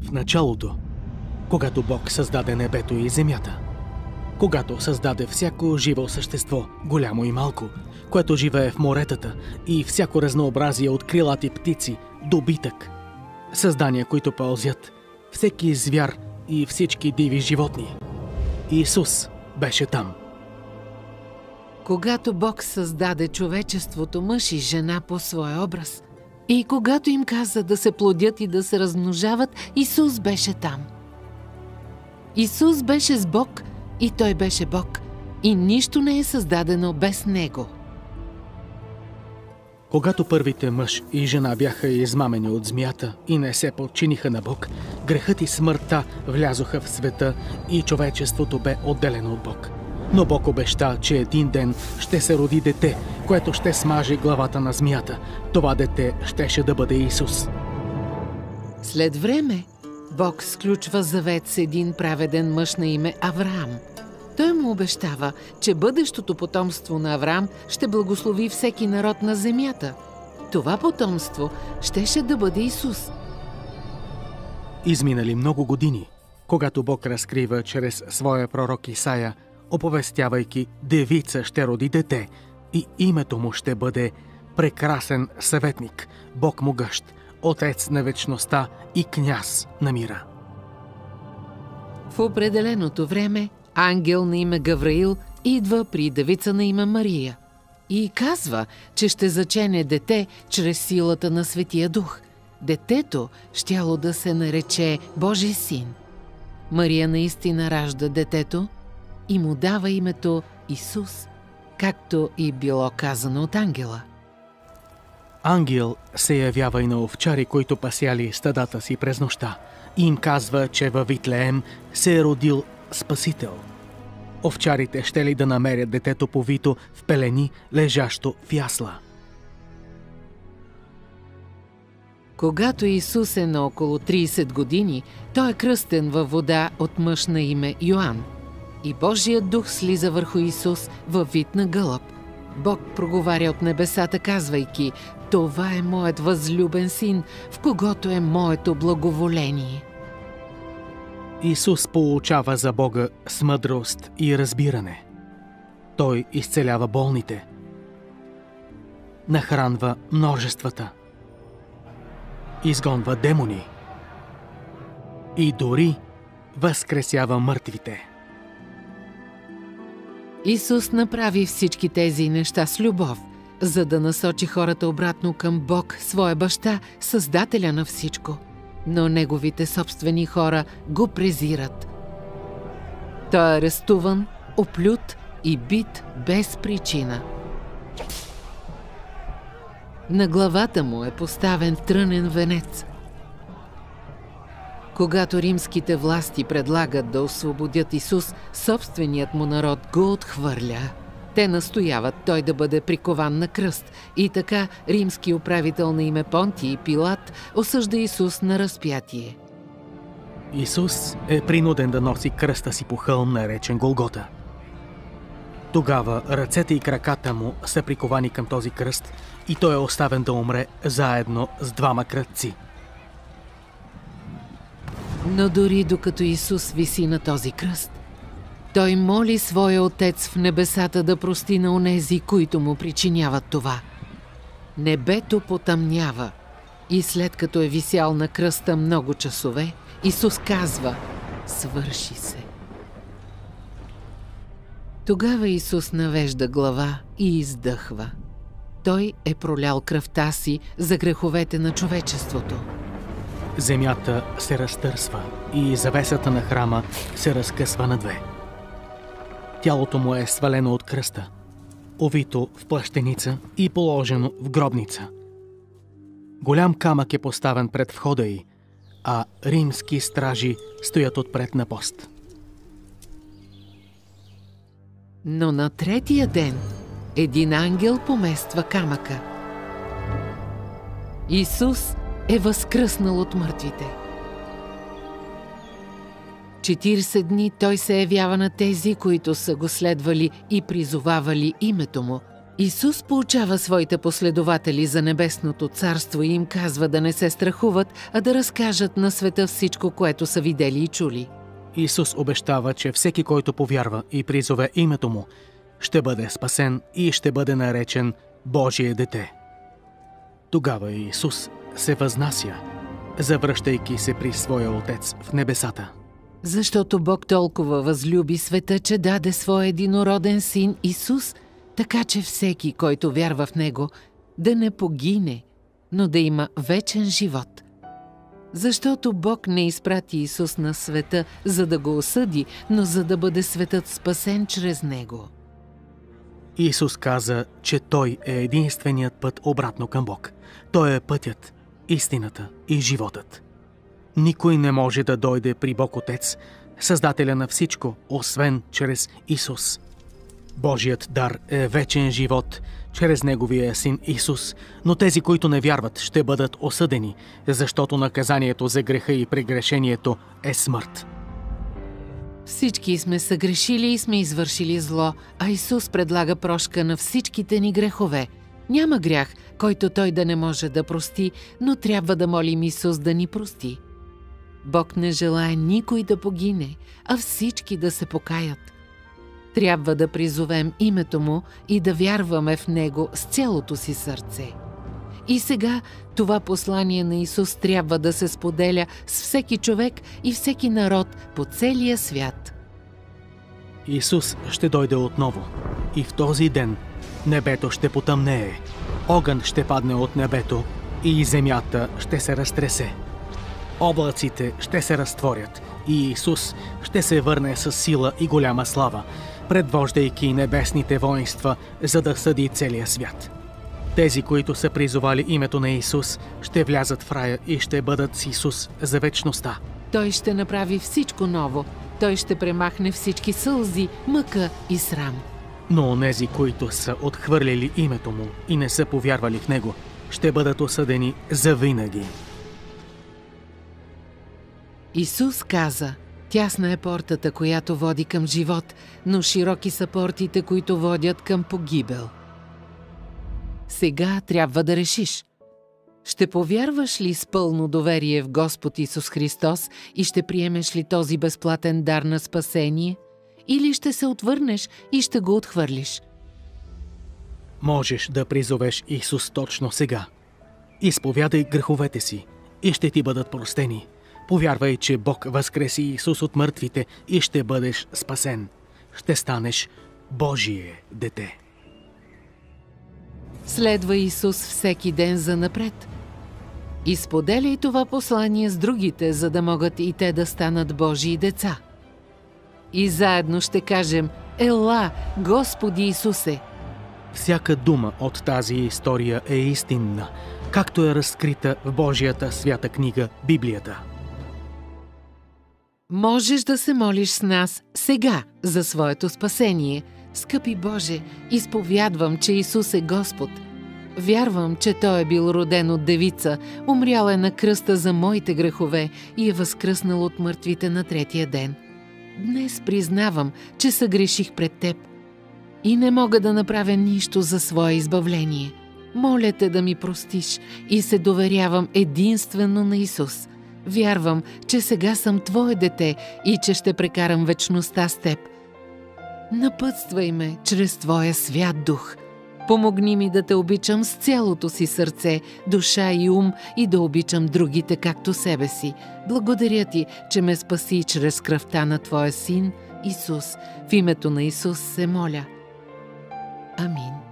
в началото, когато Бог създаде небето и земята, когато създаде всяко живо същество, голямо и малко, което живее в моретата, и всяко разнообразие от крилати птици, добитък, създания, които пълзят, всеки звяр и всички диви животни. Исус беше там. Когато Бог създаде човечеството, мъж и жена по своя образ, и когато им каза да се плодят и да се размножават, Исус беше там. Исус беше с Бог и Той беше Бог, и нищо не е създадено без Него. Когато първите мъж и жена бяха измамени от змията и не се подчиниха на Бог, грехът и смъртта влязоха в света и човечеството бе отделено от Бог. Но Бог обеща, че един ден ще се роди дете, което ще смаже главата на змията. Това дете щеше да бъде Исус. След време Бог сключва завет с един праведен мъж на име Авраам. Той му обещава, че бъдещото потомство на Авраам ще благослови всеки народ на земята. Това потомство щеше да бъде Исус. Изминали много години, когато Бог разкрива чрез своя пророк Исаия, оповестявайки: девица ще роди дете и името му ще бъде Прекрасен съветник, Бог могъщ, Отец на вечността и Княз на мира. В определеното време ангел на име Гавраил идва при девица на име Мария и казва, че ще зачене дете чрез силата на Светия Дух. Детето щяло да се нарече Божи син. Мария наистина ражда детето и му дава името Исус, както и било казано от ангела. Ангел се явява и на овчари, които пасяли стадата си през нощта, и им казва, че във Витлеем се е родил Спасител. Овчарите щели да намерят детето повито в пелени, лежащо в ясла. Когато Исус е на около 30 години, той е кръстен във вода от мъж на име Йоан. И Божият дух слиза върху Исус във вид на гълъб. Бог проговаря от небесата, казвайки: „Това е моят възлюбен син, в когото е моето благоволение.“ Исус получава за Бога с мъдрост и разбиране. Той изцелява болните, нахранва множествата, изгонва демони и дори възкресява мъртвите. Исус направи всички тези неща с любов, за да насочи хората обратно към Бог, своя баща, създателя на всичко. Но неговите собствени хора го презират. Той е арестуван, оплют и бит без причина. На главата му е поставен трънен венец. Когато римските власти предлагат да освободят Исус, собственият му народ го отхвърля. Те настояват той да бъде прикован на кръст и така римски управител на име Понтий Пилат осъжда Исус на разпятие. Исус е принуден да носи кръста си по хълм, наречен Голгота. Тогава ръцете и краката му са приковани към този кръст и той е оставен да умре заедно с двама крадци. Но дори докато Исус виси на този кръст, той моли своя Отец в небесата да прости на онези, които му причиняват това. Небето потъмнява и след като е висял на кръста много часове, Исус казва: „Свърши се.“ Тогава Исус навежда глава и издъхва. Той е пролял кръвта си за греховете на човечеството. Земята се разтърсва и завесата на храма се разкъсва на две. Тялото му е свалено от кръста, овито в плащеница и положено в гробница. Голям камък е поставен пред входа й, а римски стражи стоят отпред на пост. Но на третия ден един ангел помества камъка. Исус е възкръснал от мъртвите. 40 дни той се явява на тези, които са го следвали и призовавали името му, Исус поучава своите последователи за небесното царство и им казва да не се страхуват, а да разкажат на света всичко, което са видели и чули. Исус обещава, че всеки, който повярва и призове името му, ще бъде спасен и ще бъде наречен Божие дете. Тогава Исус се възнася, завръщайки се при своя Отец в небесата. Защото Бог толкова възлюби света, че даде своя единороден син Исус, така че всеки, който вярва в Него, да не погине, но да има вечен живот. Защото Бог не изпрати Исус на света, за да го осъди, но за да бъде светът спасен чрез Него. Исус каза, че Той е единственият път обратно към Бог. Той е пътят, истината и животът. Никой не може да дойде при Бог Отец, Създателя на всичко, освен чрез Исус. Божият дар е вечен живот чрез Неговия Син Исус, но тези, които не вярват, ще бъдат осъдени, защото наказанието за греха и прегрешението е смърт. Всички сме съгрешили и сме извършили зло, а Исус предлага прошка на всичките ни грехове. Няма грях, който Той да не може да прости, но трябва да молим Исус да ни прости. Бог не желае никой да погине, а всички да се покаят. Трябва да призовем името Му и да вярваме в Него с цялото си сърце. И сега това послание на Исус трябва да се споделя с всеки човек и всеки народ по целия свят. Исус ще дойде отново и в този ден небето ще потъмнее, огън ще падне от небето и земята ще се разтресе. Облаците ще се разтворят и Исус ще се върне с сила и голяма слава, предвождайки небесните воинства, за да съди целия свят. Тези, които са призовали името на Исус, ще влязат в рая и ще бъдат с Исус за вечността. Той ще направи всичко ново. Той ще премахне всички сълзи, мъка и срам. Но онези, които са отхвърлили името Му и не са повярвали в Него, ще бъдат осъдени завинаги. Исус каза: тясна е портата, която води към живот, но широки са портите, които водят към погибел. Сега трябва да решиш. Ще повярваш ли с пълно доверие в Господ Исус Христос и ще приемеш ли този безплатен дар на спасение? Или ще се отвърнеш и ще го отхвърлиш? Можеш да призовеш Исус точно сега. Изповядай греховете си и ще ти бъдат простени. Повярвай, че Бог възкреси Исус от мъртвите и ще бъдеш спасен. Ще станеш Божие дете. Следва Исус всеки ден занапред. Изподеляй това послание с другите, за да могат и те да станат Божии деца. И заедно ще кажем: Ела, Господи Исусе! Всяка дума от тази история е истинна, както е разкрита в Божията свята книга Библията. Можеш да се молиш с нас сега за своето спасение. Скъпи Боже, изповядвам, че Исус е Господ. Вярвам, че Той е бил роден от девица, умрял е на кръста за моите грехове и е възкръснал от мъртвите на третия ден. Днес признавам, че съгреших пред Теб и не мога да направя нищо за свое избавление. Моля Те да ми простиш и се доверявам единствено на Исус. Вярвам, че сега съм Твое дете и че ще прекарам вечността с Теб. Напътствай ме чрез Твоя свят дух. Помогни ми да Те обичам с цялото си сърце, душа и ум и да обичам другите както себе си. Благодаря Ти, че ме спаси чрез кръвта на Твоя Син Исус. В името на Исус се моля. Амин.